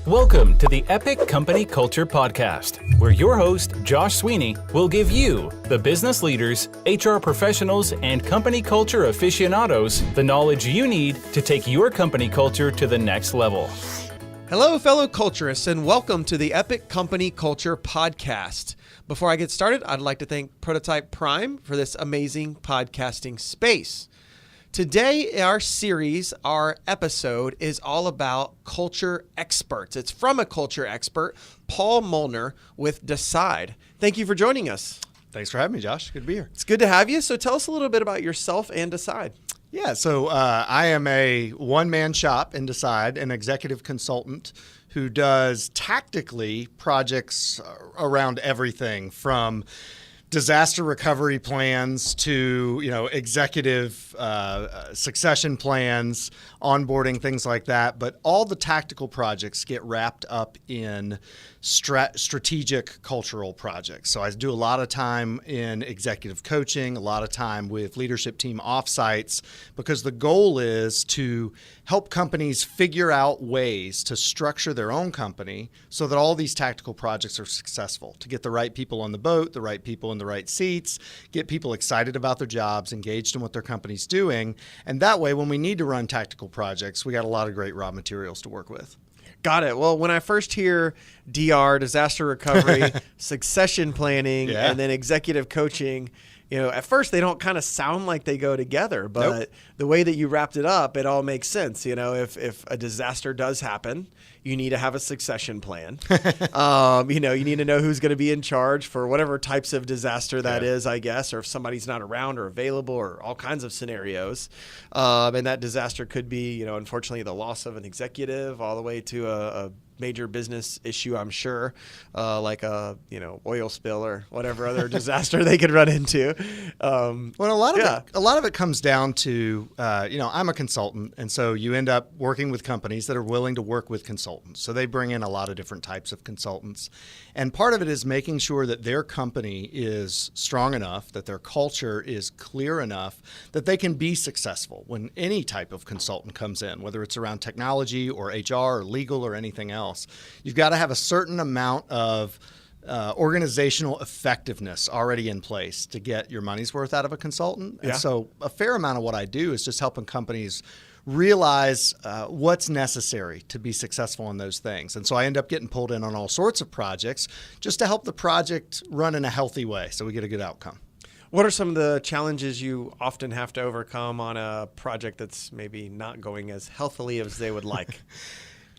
Welcome to the Epic Company Culture Podcast, where your host, Josh Sweeney, will give you, the business leaders, HR professionals, and company culture aficionados, the knowledge you need to take your company culture to the next level. Hello, fellow culturists, and welcome to the Epic Company Culture Podcast. Before I get started, I'd like to thank Prototype Prime for this amazing podcasting space. Today, our episode is all about culture experts. It's from a culture expert, Paul Mulner with Decide. Thank you for joining us. Thanks for having me, Josh. Good to be here. It's good to have you. So tell us a little bit about yourself and Decide. Yeah, so I am a one-man shop in Decide, an executive consultant who does tactically projects around everything from disaster recovery plans to, executive succession plans, onboarding, things like that. But all the tactical projects get wrapped up in strategic cultural projects. So I do a lot of time in executive coaching, a lot of time with leadership team offsites, because the goal is to help companies figure out ways to structure their own company so that all these tactical projects are successful, to get the right people on the boat, the right people in the right seats, get people excited about their jobs, engaged in what their company's doing. And that way, when we need to run tactical projects, we got a lot of great raw materials to work with. Got it. Well, when I first hear DR, disaster recovery, succession planning, and then executive coaching, at first they don't kind of sound like they go together, but the way that you wrapped it up, it all makes sense. If a disaster does happen, you need to have a succession plan. You need to know who's going to be in charge for whatever types of disaster that is, I guess, or if somebody's not around or available or all kinds of scenarios. And that disaster could be, unfortunately, the loss of an executive all the way to a major business issue, I'm sure, like a oil spill or whatever other disaster they could run into. Well, a lot of it comes down to I'm a consultant, and so you end up working with companies that are willing to work with consultants. So they bring in a lot of different types of consultants, and part of it is making sure that their company is strong enough, that their culture is clear enough that they can be successful when any type of consultant comes in, whether it's around technology or HR or legal or anything else. You've got to have a certain amount of organizational effectiveness already in place to get your money's worth out of a consultant. And so a fair amount of what I do is just helping companies realize what's necessary to be successful in those things. And so I end up getting pulled in on all sorts of projects just to help the project run in a healthy way so we get a good outcome. What are some of the challenges you often have to overcome on a project that's maybe not going as healthily as they would like?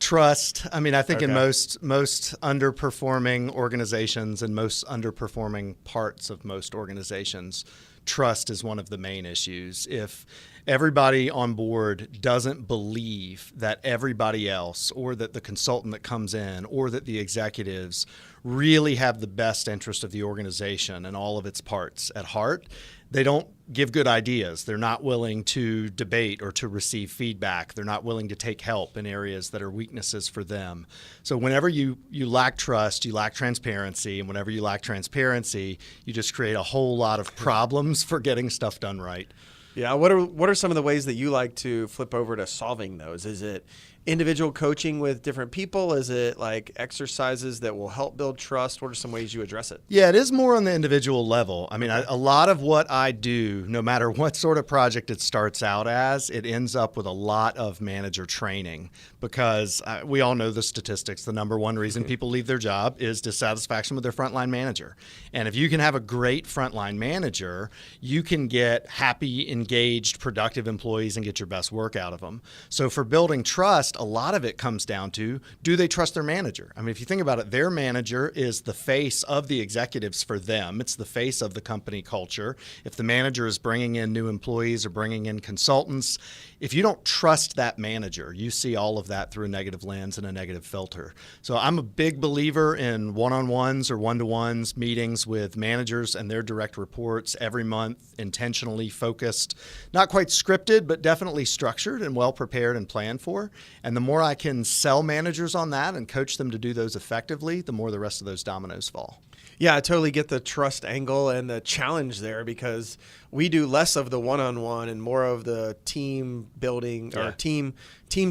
Trust. I mean, I think in most underperforming organizations and most underperforming parts of most organizations, trust is one of the main issues. If everybody on board doesn't believe that everybody else, or that the consultant that comes in, or that the executives really have the best interest of the organization and all of its parts at heart, they don't give good ideas. They're not willing to debate or to receive feedback. They're not willing to take help in areas that are weaknesses for them. So whenever you lack trust, you lack transparency. And whenever you lack transparency, you just create a whole lot of problems for getting stuff done right. Yeah. What are some of the ways that you like to flip over to solving those? Is it individual coaching with different people? Is it like exercises that will help build trust? What are some ways you address it? Yeah, it is more on the individual level. I mean, a lot of what I do, no matter what sort of project it starts out as, it ends up with a lot of manager training, because we all know the statistics. The number one reason people leave their job is dissatisfaction with their frontline manager. And if you can have a great frontline manager, you can get happy, engaged, productive employees and get your best work out of them. So for building trust, a lot of it comes down to, do they trust their manager? I mean, if you think about it, their manager is the face of the executives for them. It's the face of the company culture. If the manager is bringing in new employees or bringing in consultants, if you don't trust that manager, you see all of that through a negative lens and a negative filter. So I'm a big believer in one-on-ones or one-to-ones meetings with managers and their direct reports every month, intentionally focused, not quite scripted, but definitely structured and well prepared and planned for. And the more I can sell managers on that and coach them to do those effectively, the more the rest of those dominoes fall. Yeah, I totally get the trust angle and the challenge there, because we do less of the one-on-one and more of the team building or team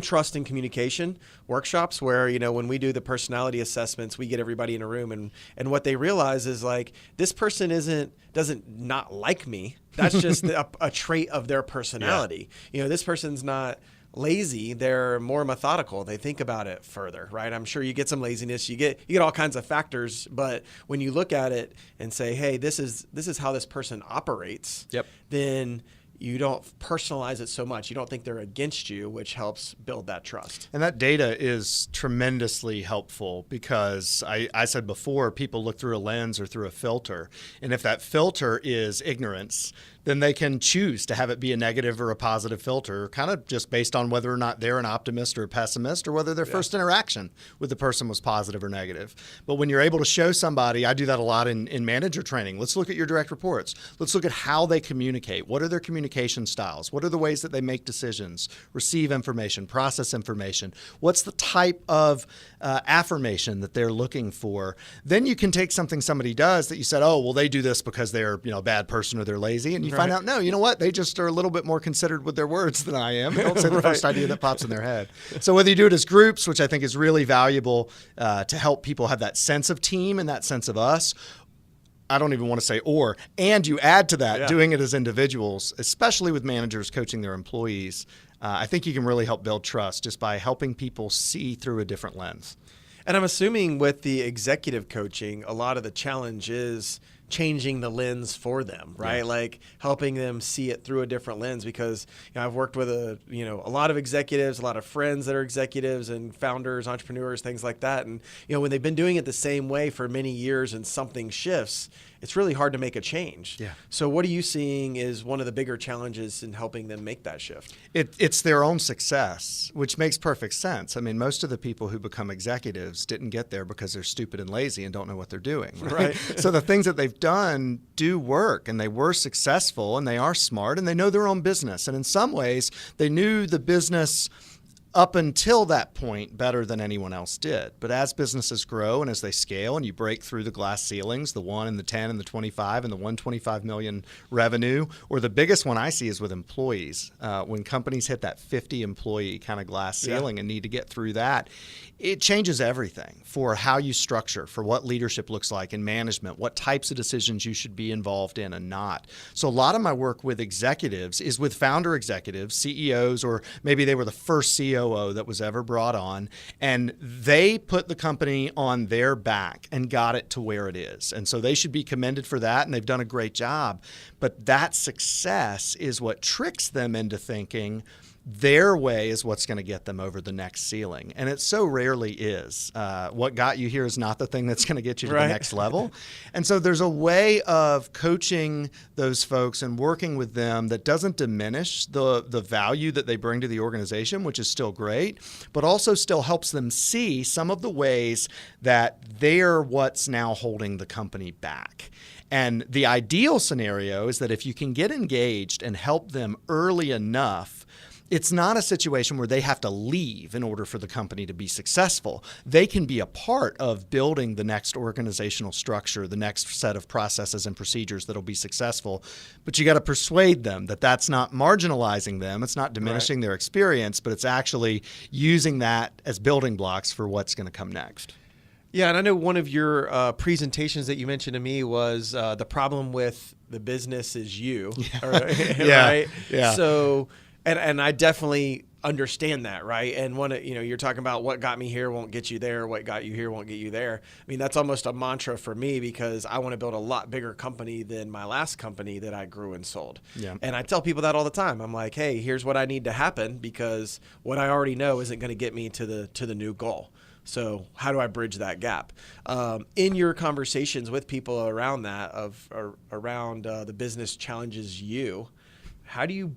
trust and communication workshops where, when we do the personality assessments, we get everybody in a room and what they realize is like, this person doesn't not like me. That's just a trait of their personality. This person's not lazy, they're more methodical. They think about it further, right? I'm sure you get some laziness, you get all kinds of factors, but when you look at it and say, hey, this is how this person operates, then you don't personalize it so much. You don't think they're against you, which helps build that trust. And that data is tremendously helpful because I said before, people look through a lens or through a filter. And if that filter is ignorance, then they can choose to have it be a negative or a positive filter, kind of just based on whether or not they're an optimist or a pessimist, or whether their first interaction with the person was positive or negative. But when you're able to show somebody, I do that a lot in manager training. Let's look at your direct reports. Let's look at how they communicate. What are their communication styles? What are the ways that they make decisions, receive information, process information? What's the type of affirmation that they're looking for? Then you can take something somebody does that you said, oh, well, they do this because they're a bad person or they're lazy, and you find out, no, you know what? They just are a little bit more considered with their words than I am. They don't say the first idea that pops in their head. So whether you do it as groups, which I think is really valuable to help people have that sense of team and that sense of us, I don't even want to say and you add to that doing it as individuals, especially with managers coaching their employees, I think you can really help build trust just by helping people see through a different lens. And I'm assuming with the executive coaching, a lot of the challenge is changing the lens for them, right? Yeah. Like helping them see it through a different lens, because I've worked with a lot of executives, a lot of friends that are executives and founders, entrepreneurs, things like that. And when they've been doing it the same way for many years and something shifts, it's really hard to make a change. Yeah. So what are you seeing is one of the bigger challenges in helping them make that shift? It's their own success, which makes perfect sense. I mean, most of the people who become executives didn't get there because they're stupid and lazy and don't know what they're doing. Right? So the things that they've done do work, and they were successful, and they are smart, and they know their own business. And in some ways, they knew the business up until that point better than anyone else did. But as businesses grow and as they scale and you break through the glass ceilings, the 1 and the 10 and the 25 and the 125 million revenue, or the biggest one I see is with employees. When companies hit that 50 employee kind of glass ceiling and need to get through that, it changes everything for how you structure, for what leadership looks like in management, what types of decisions you should be involved in and not. So a lot of my work with executives is with founder executives, CEOs, or maybe they were the first COO that was ever brought on, and they put the company on their back and got it to where it is. And so they should be commended for that, and they've done a great job. But that success is what tricks them into thinking their way is what's going to get them over the next ceiling. And it so rarely is. What got you here is not the thing that's going to get you to the next level. And so there's a way of coaching those folks and working with them that doesn't diminish the value that they bring to the organization, which is still great, but also still helps them see some of the ways that they're what's now holding the company back. And the ideal scenario is that if you can get engaged and help them early enough, it's not a situation where they have to leave in order for the company to be successful. They can be a part of building the next organizational structure, the next set of processes and procedures that'll be successful. But you got to persuade them that that's not marginalizing them. It's not diminishing their experience, but it's actually using that as building blocks for what's going to come next. Yeah, and I know one of your presentations that you mentioned to me was the problem with the business is you, right? Yeah. So, and I definitely understand that, right? And you're talking about what got me here won't get you there, what got you here won't get you there. I mean, that's almost a mantra for me, because I want to build a lot bigger company than my last company that I grew and sold. Yeah. And I tell people that all the time. I'm like, hey, here's what I need to happen, because what I already know isn't going to get me to the new goal. So how do I bridge that gap? In your conversations with people around that, around the business challenges you, how do you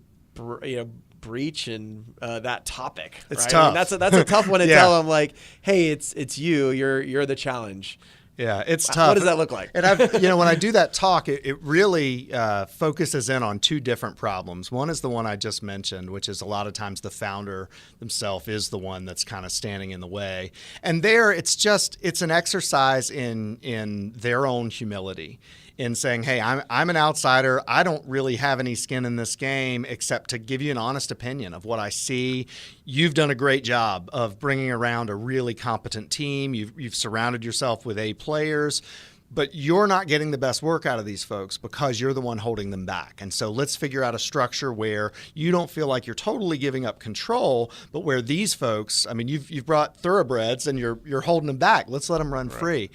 breach and that topic? It's right? tough. I mean, that's a tough one to tell them. Like, hey, it's you. You're the challenge. Yeah, it's tough. What does that look like? And when I do that talk, it really focuses in on two different problems. One is the one I just mentioned, which is a lot of times the founder themselves is the one that's kind of standing in the way. And there, it's an exercise in their own humility, in saying, hey, I'm an outsider. I don't really have any skin in this game except to give you an honest opinion of what I see. You've done a great job of bringing around a really competent team. You've surrounded yourself with A players, but you're not getting the best work out of these folks because you're the one holding them back. And so let's figure out a structure where you don't feel like you're totally giving up control, but where these folks, I mean, you've brought thoroughbreds and you're holding them back. Let's let them run free.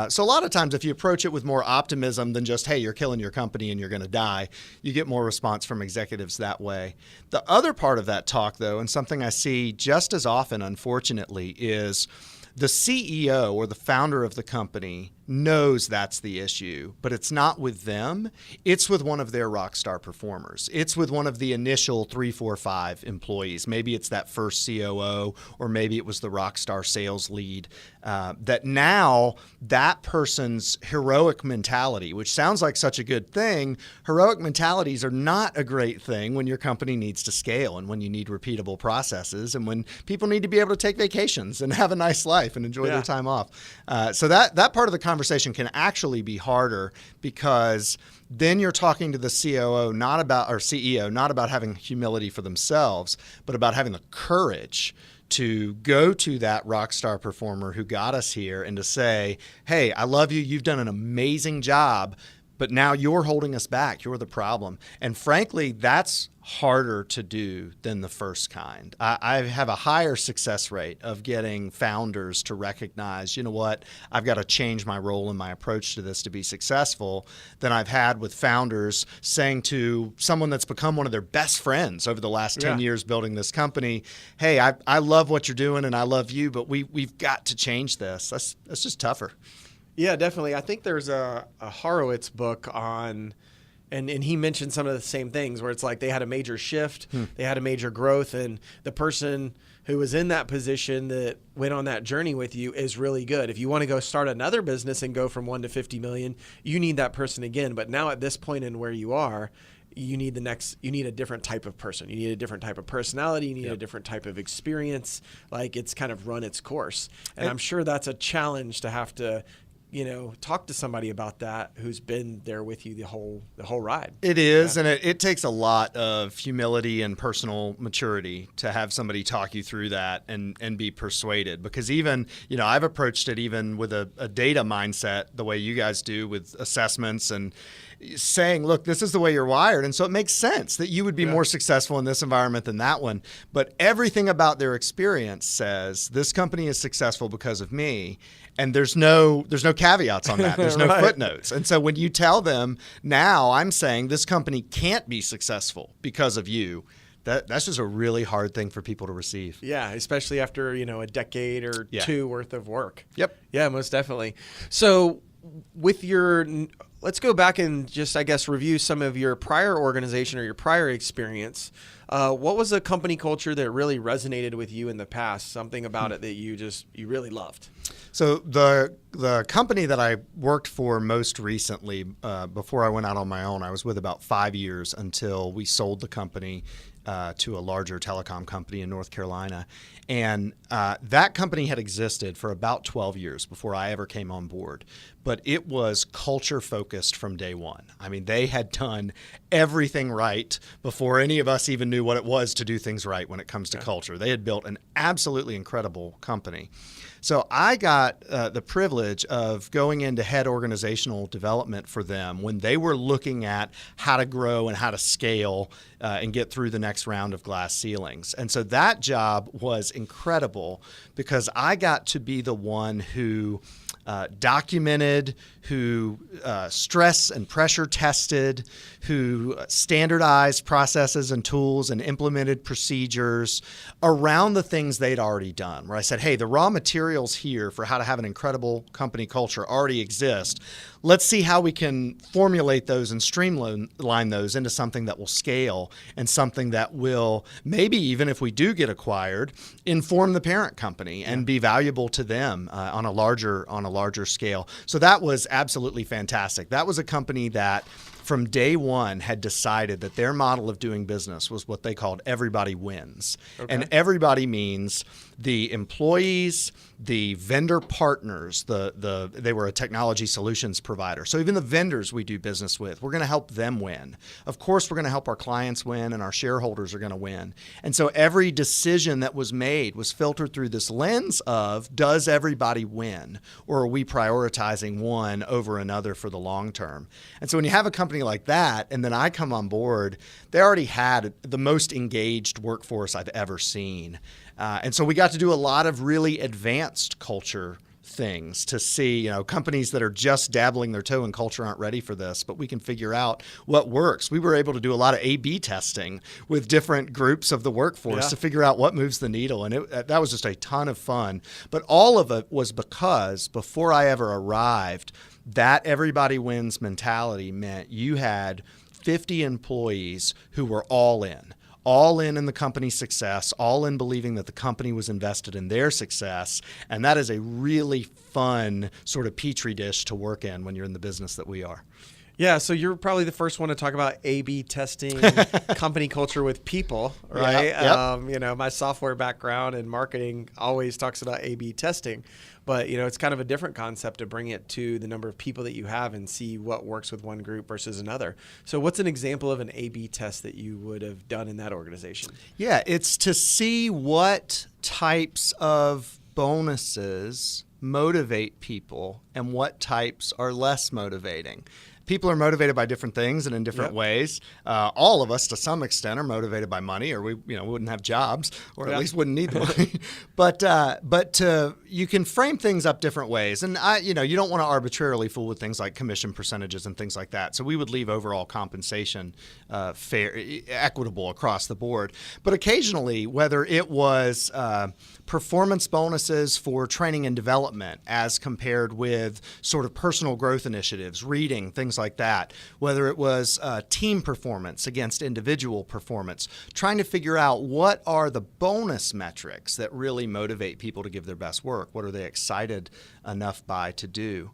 So a lot of times if you approach it with more optimism than just, hey, you're killing your company and you're going to die, you get more response from executives that way. The other part of that talk, though, and something I see just as often, unfortunately, is the CEO or the founder of the company knows that's the issue, but it's not with them. It's with one of their rock star performers. It's with one of the initial 3, 4, 5 employees. Maybe it's that first COO, or maybe it was the rock star sales lead. That now that person's heroic mentality, which sounds like such a good thing, heroic mentalities are not a great thing when your company needs to scale and when you need repeatable processes and when people need to be able to take vacations and have a nice life and enjoy their time off. So that part of the conversation can actually be harder, because then you're talking to the CEO not about having humility for themselves, but about having the courage to go to that rock star performer who got us here and to say, hey, I love you. You've done an amazing job, but now you're holding us back. You're the problem. And frankly, that's harder to do than the first kind. I have a higher success rate of getting founders to recognize, you know what, I've got to change my role and my approach to this to be successful, than I've had with founders saying to someone that's become one of their best friends over the last 10 years building this company, hey, I love what you're doing and I love you, but we've got to change this. That's just tougher. Yeah, definitely. I think there's a Horowitz book on, and he mentioned some of the same things where it's like they had a major shift, they had a major growth, and the person who was in that position that went on that journey with you is really good. If you want to go start another business and go from 1 to 50 million, you need that person again. But now at this point in where you are, you need a different type of person. You need a different type of personality. You need a different type of experience. Like, it's kind of run its course. And I'm sure that's a challenge to have to, talk to somebody about that who's been there with you the whole ride. It is, and it takes a lot of humility and personal maturity to have somebody talk you through that and be persuaded. Because even, I've approached it even with a data mindset, the way you guys do with assessments and saying, look, this is the way you're wired. And so it makes sense that you would be more successful in this environment than that one. But everything about their experience says this company is successful because of me. And there's no caveats on that. There's no footnotes. And so when you tell them, now I'm saying this company can't be successful because of you, that's just a really hard thing for people to receive. Yeah, especially after, a decade or two worth of work. Yep. Yeah, most definitely. So let's go back and just, I guess, review some of your prior organization or your prior experience. What was a company culture that really resonated with you in the past? Something about it that you really loved? So the company that I worked for most recently, before I went out on my own, I was with about 5 years until we sold the company to a larger telecom company in North Carolina. And that company had existed for about 12 years before I ever came on board. But it was culture focused from day one. I mean, they had done everything right before any of us even knew what it was to do things right when it comes to culture. They had built an absolutely incredible company. So I got the privilege of going into head organizational development for them when they were looking at how to grow and how to scale and get through the next round of glass ceilings. And so that job was incredible because I got to be the one who documented, who stress and pressure tested, who standardized processes and tools and implemented procedures around the things they'd already done. Where I said, hey, the raw materials here for how to have an incredible company culture already exist. Let's see how we can formulate those and streamline those into something that will scale and something that will, maybe even if we do get acquired, inform the parent company and be valuable to them on a larger larger scale. So that was absolutely fantastic. That was a company that from day one had decided that their model of doing business was what they called everybody wins. Okay. And everybody means the employees, the vendor partners, they were a technology solutions provider. So even the vendors we do business with, we're going to help them win. Of course, we're going to help our clients win, and our shareholders are going to win. And so every decision that was made was filtered through this lens of, does everybody win? Or are we prioritizing one over another for the long term? And so when you have a company like that, and then I come on board, they already had the most engaged workforce I've ever seen. And so we got to do a lot of really advanced culture things to see, companies that are just dabbling their toe in culture aren't ready for this, but we can figure out what works. We were able to do a lot of A/B testing with different groups of the workforce to figure out what moves the needle. And that was just a ton of fun. But all of it was because before I ever arrived, that everybody wins mentality meant you had 50 employees who were all in the company's success, all in believing that the company was invested in their success. And that is a really fun sort of petri dish to work in when you're in the business that we are. Yeah, so you're probably the first one to talk about A/B testing company culture with people, right? Yep. My software background and marketing always talks about A/B testing, but it's kind of a different concept to bring it to the number of people that you have and see what works with one group versus another. So what's an example of an A/B test that you would have done in that organization? Yeah, it's to see what types of bonuses motivate people and what types are less motivating. People are motivated by different things and in different ways. All of us, to some extent, are motivated by money, or we wouldn't have jobs, or at least wouldn't need the money. But you can frame things up different ways, and you don't want to arbitrarily fool with things like commission percentages and things like that. So we would leave overall compensation fair, equitable across the board. But occasionally, whether it was performance bonuses for training and development as compared with sort of personal growth initiatives, reading, things like that, whether it was team performance against individual performance, trying to figure out what are the bonus metrics that really motivate people to give their best work. What are they excited enough by to do?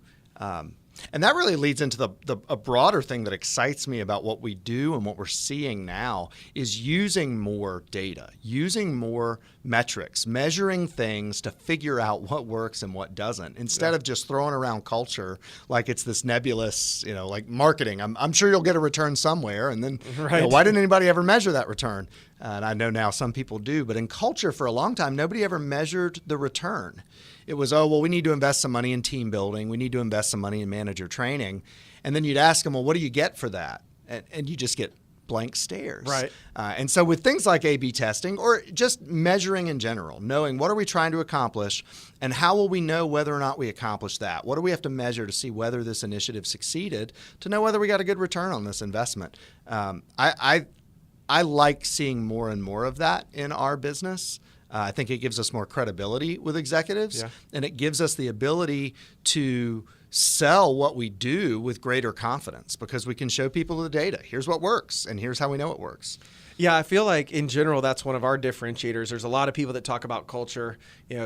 And that really leads into a broader thing that excites me about what we do and what we're seeing now is using more data, using more metrics, measuring things to figure out what works and what doesn't, instead of just throwing around culture like it's this nebulous, like marketing. I'm sure you'll get a return somewhere, and then why didn't anybody ever measure that return? And I know now some people do, but in culture for a long time, nobody ever measured the return. It was, we need to invest some money in team building. We need to invest some money in manager training. And then you'd ask them, what do you get for that? And you just get blank stares. Right. And so with things like A/B testing or just measuring in general, knowing what are we trying to accomplish and how will we know whether or not we accomplished that? What do we have to measure to see whether this initiative succeeded, to know whether we got a good return on this investment? I like seeing more and more of that in our business. I think it gives us more credibility with executives, and it gives us the ability to sell what we do with greater confidence because we can show people the data. Here's what works, and here's how we know it works. Yeah, I feel like in general, that's one of our differentiators. There's a lot of people that talk about culture.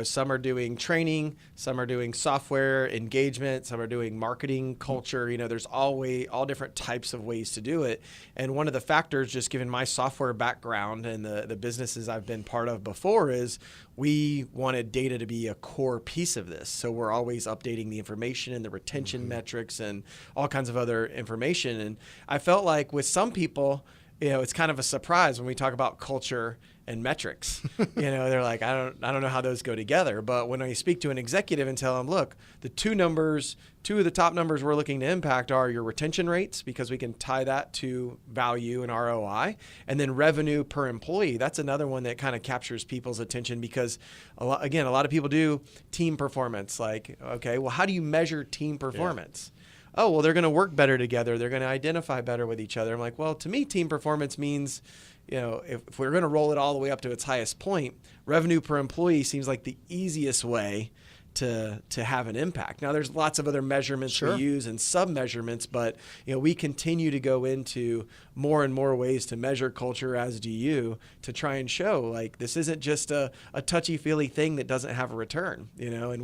Some are doing training, some are doing software engagement, some are doing marketing culture. There's all different types of ways to do it. And one of the factors, just given my software background and the businesses I've been part of before, is we wanted data to be a core piece of this. So we're always updating the information and the retention metrics and all kinds of other information. And I felt like with some people, it's kind of a surprise when we talk about culture and metrics. They're like, I don't know how those go together. But when I speak to an executive and tell them, look, the two of the top numbers we're looking to impact are your retention rates, because we can tie that to value and ROI, and then revenue per employee. That's another one that kind of captures people's attention because, a lot of people do team performance. Like, okay, well, how do you measure team performance? Oh, well, they're going to work better together. They're going to identify better with each other. I'm like, well, to me, team performance means, if we're going to roll it all the way up to its highest point, revenue per employee seems like the easiest way to have an impact. Now, there's lots of other measurements we use and sub-measurements, but we continue to go into more and more ways to measure culture, as do you, to try and show like this isn't just a touchy-feely thing that doesn't have a return. And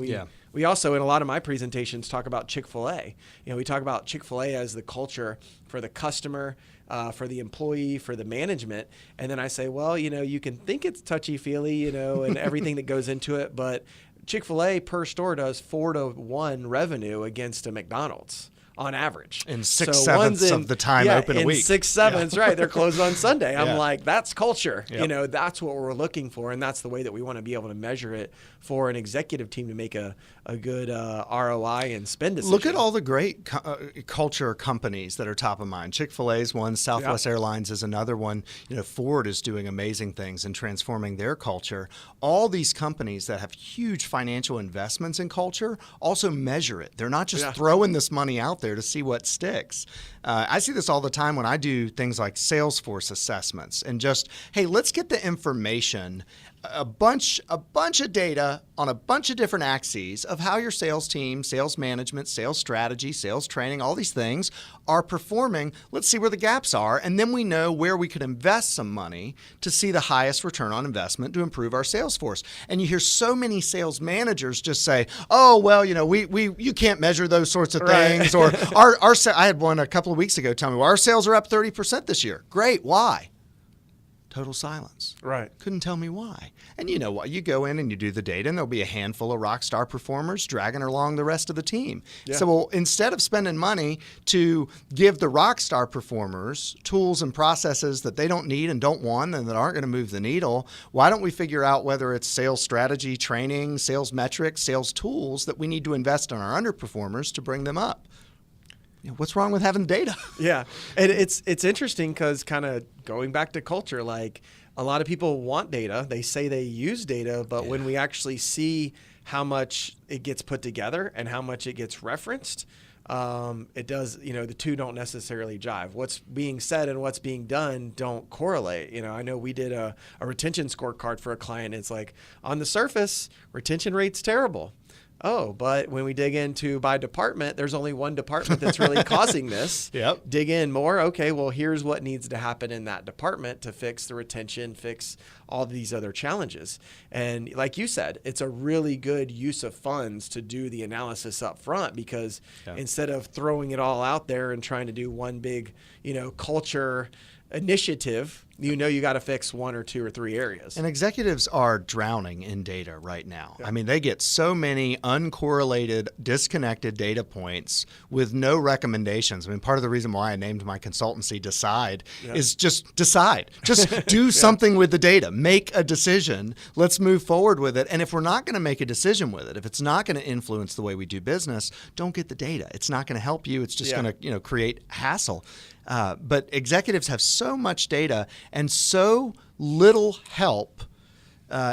we also, in a lot of my presentations, talk about Chick-fil-A. We talk about Chick-fil-A as the culture for the customer, for the employee, for the management. And then I say, well, you can think it's touchy-feely, and everything that goes into it, but Chick-fil-A per store does 4-to-1 revenue against a McDonald's on average. In 6/7 of the time open a week. In 6/7, right. They're closed on Sunday. I'm like, that's culture. Yep. That's what we're looking for. And that's the way that we want to be able to measure it for an executive team to make a good ROI and spend decision. Look at all the great culture companies that are top of mind. Chick-fil-A is one. Southwest Airlines is another one. Ford is doing amazing things and transforming their culture. All these companies that have huge financial investments in culture also measure it. They're not just throwing this money out there to see what sticks. I see this all the time when I do things like Salesforce assessments and just, hey, let's get the information, a bunch of data on a bunch of different axes of how your sales team, sales management, sales strategy, sales training, all these things are performing. Let's see where the gaps are, and then we know where we could invest some money to see the highest return on investment to improve our sales force. And you hear so many sales managers just say, "Oh, well, you can't measure those sorts of things." Or I had one a couple of weeks ago tell me, "Well, our sales are up 30% this year." Great, why? Total silence. Right. Couldn't tell me why. And you know what? You go in and you do the data, and there'll be a handful of rock star performers dragging along the rest of the team. Yeah. So instead of spending money to give the rock star performers tools and processes that they don't need and don't want and that aren't going to move the needle, why don't we figure out whether it's sales strategy, training, sales metrics, sales tools that we need to invest in our underperformers to bring them up? What's wrong with having data? Yeah. And it's interesting because kind of going back to culture, like a lot of people want data. They say they use data, but when we actually see how much it gets put together and how much it gets referenced, it does, the two don't necessarily jive. What's being said and what's being done don't correlate. I know we did a retention scorecard for a client. It's like on the surface, retention rate's terrible. Oh, but when we dig into by department, there's only one department that's really causing this. Yep. Dig in more. Okay, well, here's what needs to happen in that department to fix the retention, fix all these other challenges. And like you said, it's a really good use of funds to do the analysis up front because instead of throwing it all out there and trying to do one big, culture initiative, you got to fix one or two or three areas. And executives are drowning in data right now. Yeah. I mean, they get so many uncorrelated, disconnected data points with no recommendations. I mean, part of the reason why I named my consultancy Decide is just decide. Just do something with the data. Make a decision. Let's move forward with it. And if we're not going to make a decision with it, if it's not going to influence the way we do business, don't get the data. It's not going to help you. It's just going to create hassle. But executives have so much data and so little help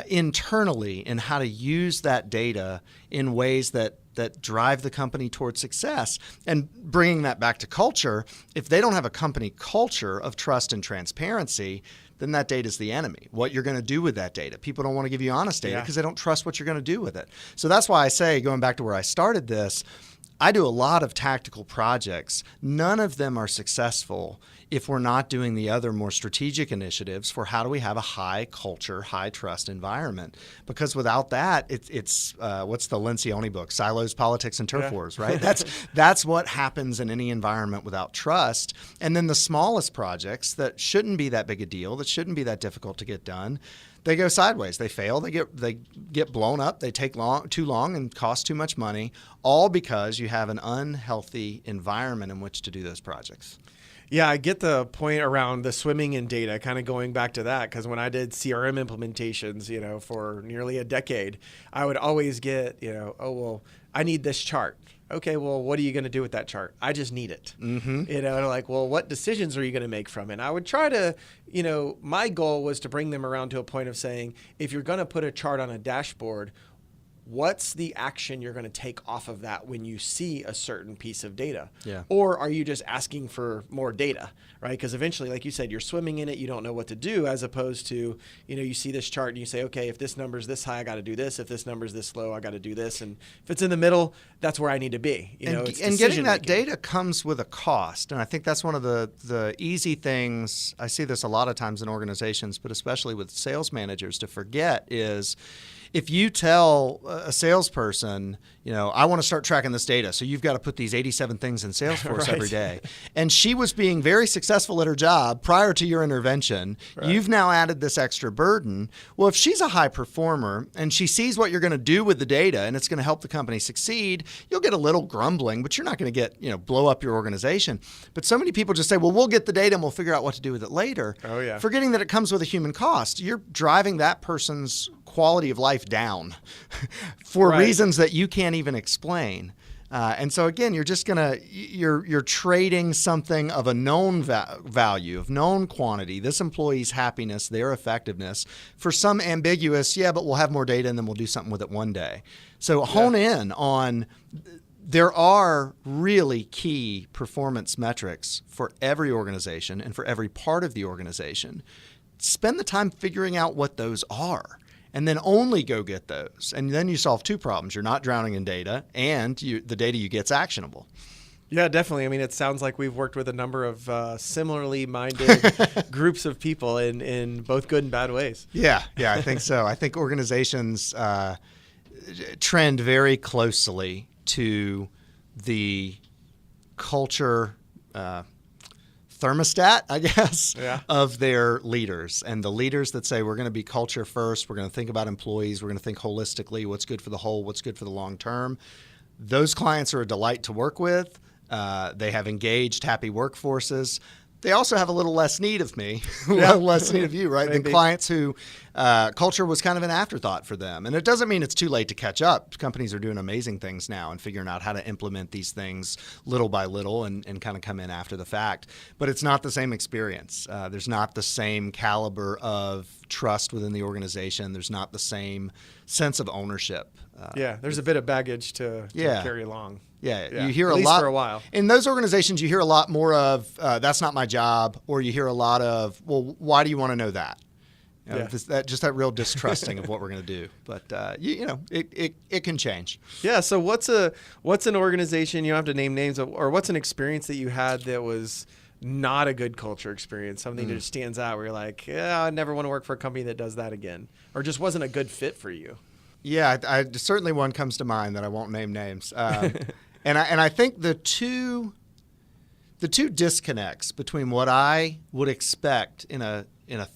internally in how to use that data in ways that drive the company towards success. And bringing that back to culture, if they don't have a company culture of trust and transparency, then that data is the enemy. What you're going to do with that data. People don't want to give you honest data because they don't trust what you're going to do with it. So that's why I say, going back to where I started this, I do a lot of tactical projects. None of them are successful if we're not doing the other more strategic initiatives for how do we have a high culture, high trust environment. Because without that, it's what's the Lencioni book, Silos, Politics, and Turf Wars, right? That's what happens in any environment without trust. And then the smallest projects that shouldn't be that big a deal, that shouldn't be that difficult to get done, they go sideways. They fail. They get blown up. They take too long and cost too much money, all because you have an unhealthy environment in which to do those projects. Yeah, I get the point around the swimming in data, kind of going back to that, because when I did CRM implementations, for nearly a decade, I would always get, oh, well, I need this chart. Okay, well, what are you going to do with that chart? I just need it. Mm-hmm. Like, well, what decisions are you going to make from it? And I would try to, my goal was to bring them around to a point of saying, if you're going to put a chart on a dashboard, what's the action you're going to take off of that when you see a certain piece of data? Yeah. Or are you just asking for more data, right? Because eventually, like you said, you're swimming in it, you don't know what to do, as opposed to, you see this chart and you say, okay, if this number's this high, I got to do this. If this number's this low, I got to do this. And if it's in the middle, that's where I need to be. And getting that data comes with a cost. And I think that's one of the easy things. I see this a lot of times in organizations, but especially with sales managers to forget is, if you tell a salesperson, I want to start tracking this data, so you've got to put these 87 things in Salesforce right. every day, and she was being very successful at her job prior to your intervention, right. You've now added this extra burden. Well, if she's a high performer and she sees what you're going to do with the data and it's going to help the company succeed, you'll get a little grumbling, but you're not going to get, blow up your organization. But so many people just say, well, we'll get the data and we'll figure out what to do with it later. Oh, yeah. Forgetting that it comes with a human cost. You're driving that person's quality of life down for right. reasons that you can't even explain. And so again, you're trading something of a known value, of known quantity, this employee's happiness, their effectiveness, for some ambiguous, but we'll have more data and then we'll do something with it one day. So hone in on, there are really key performance metrics for every organization and for every part of the organization. Spend the time figuring out what those are. And then only go get those. And then you solve two problems. You're not drowning in data, and the data you get's actionable. Yeah, definitely. I mean, it sounds like we've worked with a number of similarly minded groups of people in both good and bad ways. Yeah, I think so. I think organizations trend very closely to the culture thermostat, I guess, of their leaders. And the leaders that say, we're going to be culture first, we're going to think about employees, we're going to think holistically, what's good for the whole, what's good for the long term. Those clients are a delight to work with. They have engaged, happy workforces. They also have a little less need of me, a little less need of you, right? Than clients who culture was kind of an afterthought for them. And it doesn't mean it's too late to catch up. Companies are doing amazing things now and figuring out how to implement these things little by little and kind of come in after the fact. But it's not the same experience. There's not the same caliber of trust within the organization. There's not the same sense of ownership. There's a bit of baggage to carry along. Yeah, you hear at a least lot for a while. In those organizations. You hear a lot more of "that's not my job," or you hear a lot of, "Well, why do you want to know that?" That real distrusting of what we're going to do. But it can change. Yeah. So what's an organization, you don't have to name names, or what's an experience that you had that was not a good culture experience, something that just stands out where you're like, I never want to work for a company that does that again, or just wasn't a good fit for you? Yeah, I certainly one comes to mind that I won't name names. And I think the two disconnects between what I would expect in a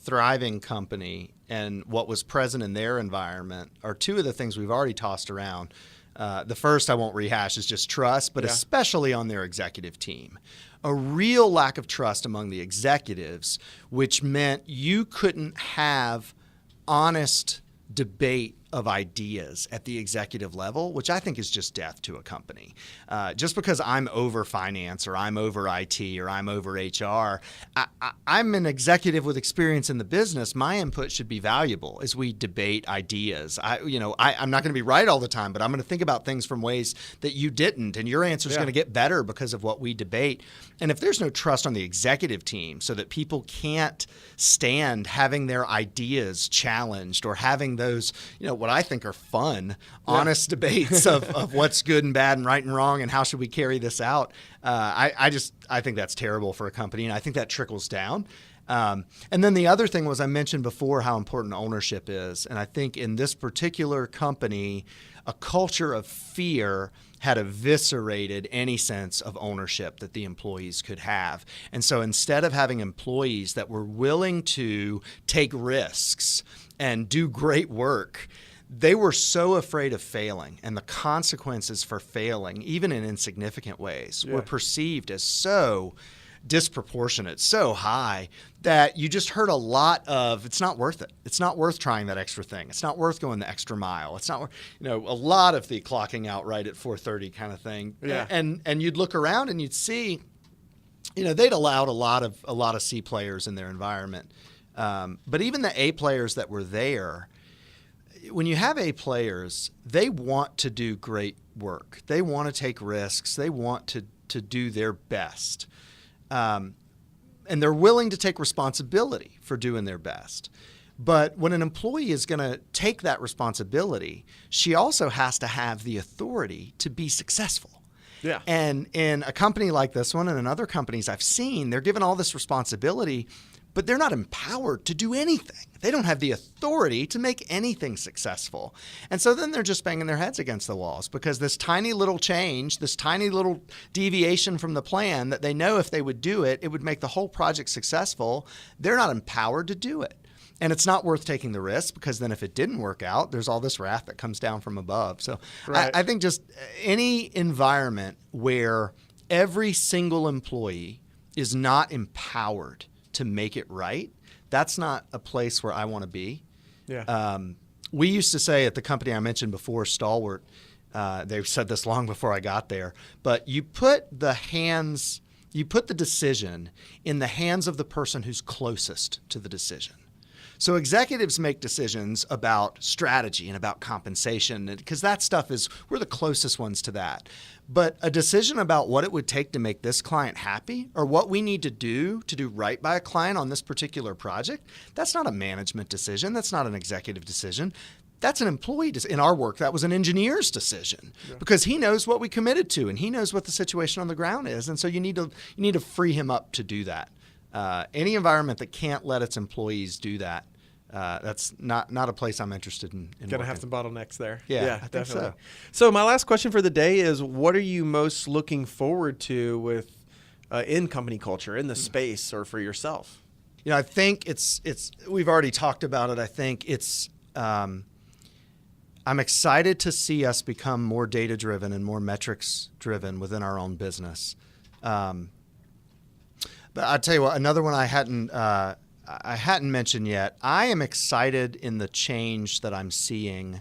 thriving company and what was present in their environment are two of the things we've already tossed around. The first I won't rehash is just trust, but especially on their executive team. A real lack of trust among the executives, which meant you couldn't have honest debate of ideas at the executive level, which I think is just death to a company. Just because I'm over finance or I'm over IT or I'm over HR, I'm an executive with experience in the business. My input should be valuable as we debate ideas. I'm not going to be right all the time, but I'm going to think about things from ways that you didn't, and your answer is going to get better because of what we debate. And if there's no trust on the executive team so that people can't stand having their ideas challenged or having those, what I think are fun, honest debates of what's good and bad and right and wrong and how should we carry this out. I think that's terrible for a company, and I think that trickles down. And then the other thing was, I mentioned before how important ownership is. And I think in this particular company, a culture of fear had eviscerated any sense of ownership that the employees could have. And so instead of having employees that were willing to take risks and do great work, they were so afraid of failing, and the consequences for failing, even in insignificant ways, were perceived as so disproportionate, so high, that you just heard a lot of, it's not worth it. It's not worth trying that extra thing. It's not worth going the extra mile. It's not worth, a lot of the clocking out right at 4:30 kind of thing. Yeah. And you'd look around and you'd see, they'd allowed a lot of C players in their environment. But even the A players that were there, when you have A players, they want to do great work. They want to take risks. They want to do their best. And they're willing to take responsibility for doing their best. But when an employee is going to take that responsibility, she also has to have the authority to be successful. Yeah. And in a company like this one and in other companies I've seen, they're given all this responsibility, but they're not empowered to do anything. They don't have the authority to make anything successful. And so then they're just banging their heads against the walls because this tiny little change, this tiny little deviation from the plan that they know if they would do it, it would make the whole project successful. They're not empowered to do it. And it's not worth taking the risk because then if it didn't work out, there's all this wrath that comes down from above. So right. I think just any environment where every single employee is not empowered to make it right, that's not a place where I want to be. Yeah. We used to say at the company I mentioned before, Stalwart, they said this long before I got there, but you put the decision in the hands of the person who's closest to the decision. So executives make decisions about strategy and about compensation because that stuff we're the closest ones to that. But a decision about what it would take to make this client happy or what we need to do right by a client on this particular project, that's not a management decision. That's not an executive decision. That's an employee decision. In our work, that was an engineer's decision because he knows what we committed to and he knows what the situation on the ground is. And so you need to free him up to do that. Any environment that can't let its employees do that, that's not a place I'm interested in Gonna have some bottlenecks there. Yeah, I think definitely. So my last question for the day is, what are you most looking forward to with in company culture, in the space, or for yourself? I think it's we've already talked about it. I think it's I'm excited to see us become more data-driven and more metrics-driven within our own business. But I'll tell you what, another one I hadn't mentioned yet. I am excited in the change that I'm seeing.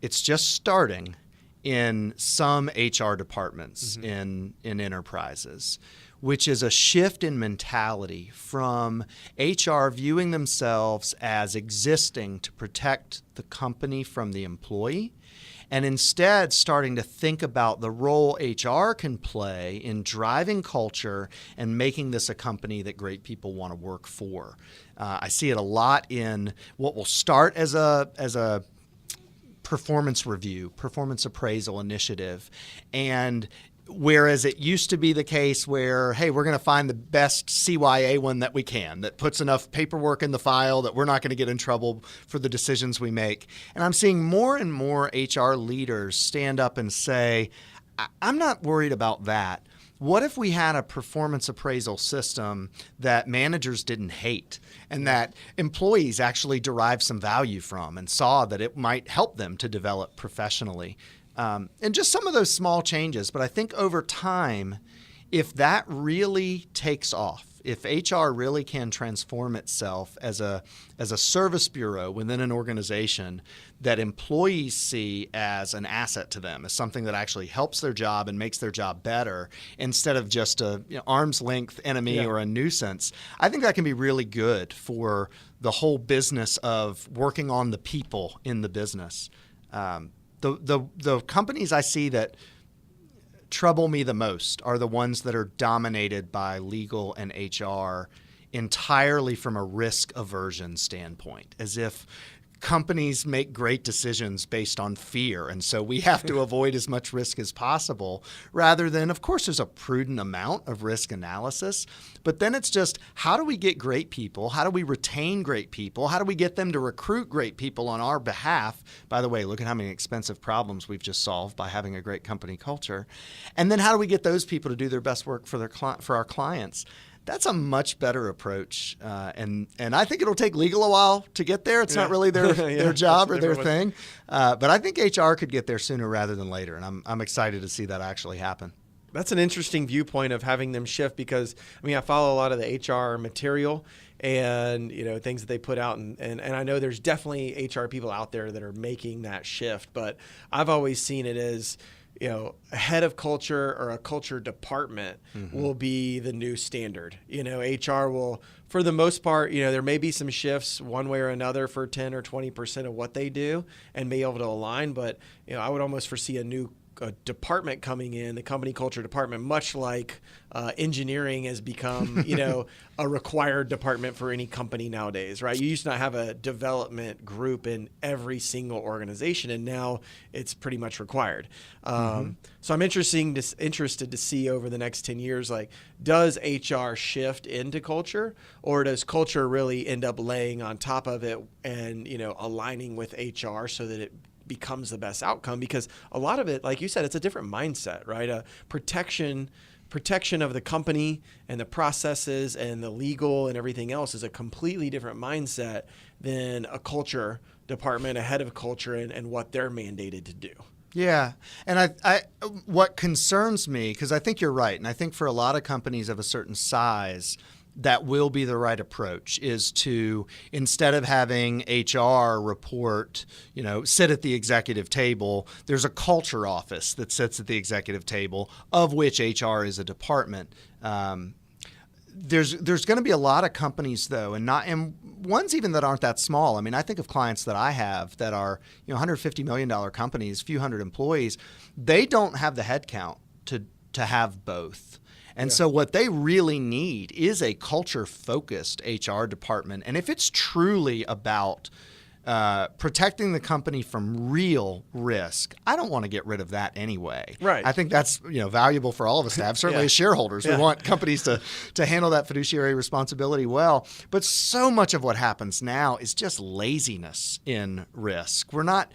It's just starting in some HR departments in enterprises, which is a shift in mentality from HR viewing themselves as existing to protect the company from the employee, and instead starting to think about the role HR can play in driving culture and making this a company that great people want to work for. I see it a lot in what will start as a performance review, performance appraisal initiative, and whereas it used to be the case where, hey, we're going to find the best CYA one that we can, that puts enough paperwork in the file that we're not going to get in trouble for the decisions we make. And I'm seeing more and more HR leaders stand up and say, I'm not worried about that. What if we had a performance appraisal system that managers didn't hate and that employees actually derived some value from and saw that it might help them to develop professionally? And just some of those small changes. But I think over time, if that really takes off, if HR really can transform itself as a service bureau within an organization that employees see as an asset to them, as something that actually helps their job and makes their job better, instead of just a arm's length enemy or a nuisance, I think that can be really good for the whole business of working on the people in the business. The companies I see that trouble me the most are the ones that are dominated by legal and HR entirely from a risk aversion standpoint, as if companies make great decisions based on fear, and so we have to avoid as much risk as possible, rather than, of course, there's a prudent amount of risk analysis, but then it's just, how do we get great people? How do we retain great people? How do we get them to recruit great people on our behalf? By the way, look at how many expensive problems we've just solved by having a great company culture. And then how do we get those people to do their best work for our clients? That's a much better approach, and I think it'll take legal a while to get there. It's not really their job or their thing, but I think HR could get there sooner rather than later, and I'm excited to see that actually happen. That's an interesting viewpoint of having them shift because, I follow a lot of the HR material and things that they put out, and I know there's definitely HR people out there that are making that shift, but I've always seen it as a head of culture or a culture department will be the new standard. HR will, for the most part, there may be some shifts one way or another for 10 or 20% of what they do and may be able to align. But, I would almost foresee a department coming in, the company culture department, much like engineering has become, a required department for any company nowadays, right? You used to not have a development group in every single organization, and now it's pretty much required. So I'm interested to see over the next 10 years, does HR shift into culture, or does culture really end up laying on top of it and, aligning with HR so that it becomes the best outcome? Because a lot of it, like you said, it's a different mindset, right? Protection of the company and the processes and the legal and everything else is a completely different mindset than a culture department, a head of culture, and what they're mandated to do. Yeah. And I what concerns me, because I think you're right, and I think for a lot of companies of a certain size, that will be the right approach, is to, instead of having HR report, sit at the executive table, there's a culture office that sits at the executive table, of which HR is a department. There's going to be a lot of companies, though, and ones even that aren't that small. I mean, I think of clients that I have that are $150 million companies, few hundred employees. They don't have the headcount to have both. And so what they really need is a culture-focused HR department. And if it's truly about protecting the company from real risk, I don't want to get rid of that anyway. Right. I think that's valuable for all of us to have. Certainly as shareholders, we want companies to handle that fiduciary responsibility well. But so much of what happens now is just laziness in risk. We're not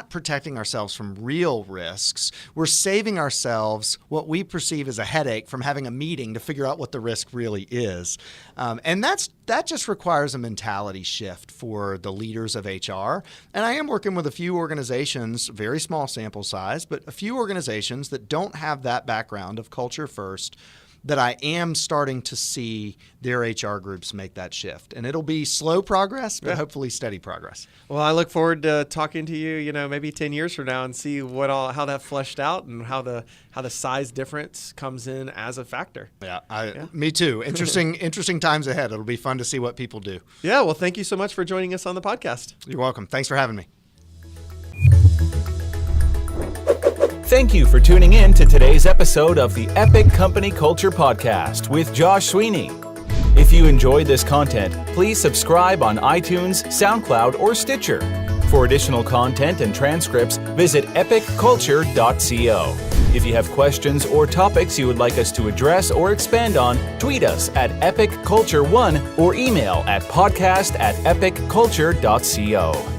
protecting ourselves from real risks. We're saving ourselves what we perceive as a headache from having a meeting to figure out what the risk really is. And that just requires a mentality shift for the leaders of HR. And I am working with a few organizations, very small sample size, but a few organizations that don't have that background of culture first, that I am starting to see their HR groups make that shift. And it'll be slow progress, but hopefully steady progress. Well, I look forward to talking to you, maybe 10 years from now and see how that fleshed out and how the size difference comes in as a factor. Me too. Interesting times ahead. It'll be fun to see what people do. Yeah. Well, thank you so much for joining us on the podcast. You're welcome. Thanks for having me. Thank you for tuning in to today's episode of the Epic Company Culture Podcast with Josh Sweeney. If you enjoyed this content, please subscribe on iTunes, SoundCloud, or Stitcher. For additional content and transcripts, visit epicculture.co. If you have questions or topics you would like us to address or expand on, tweet us at epicculture1 or email at podcast@epicculture.co.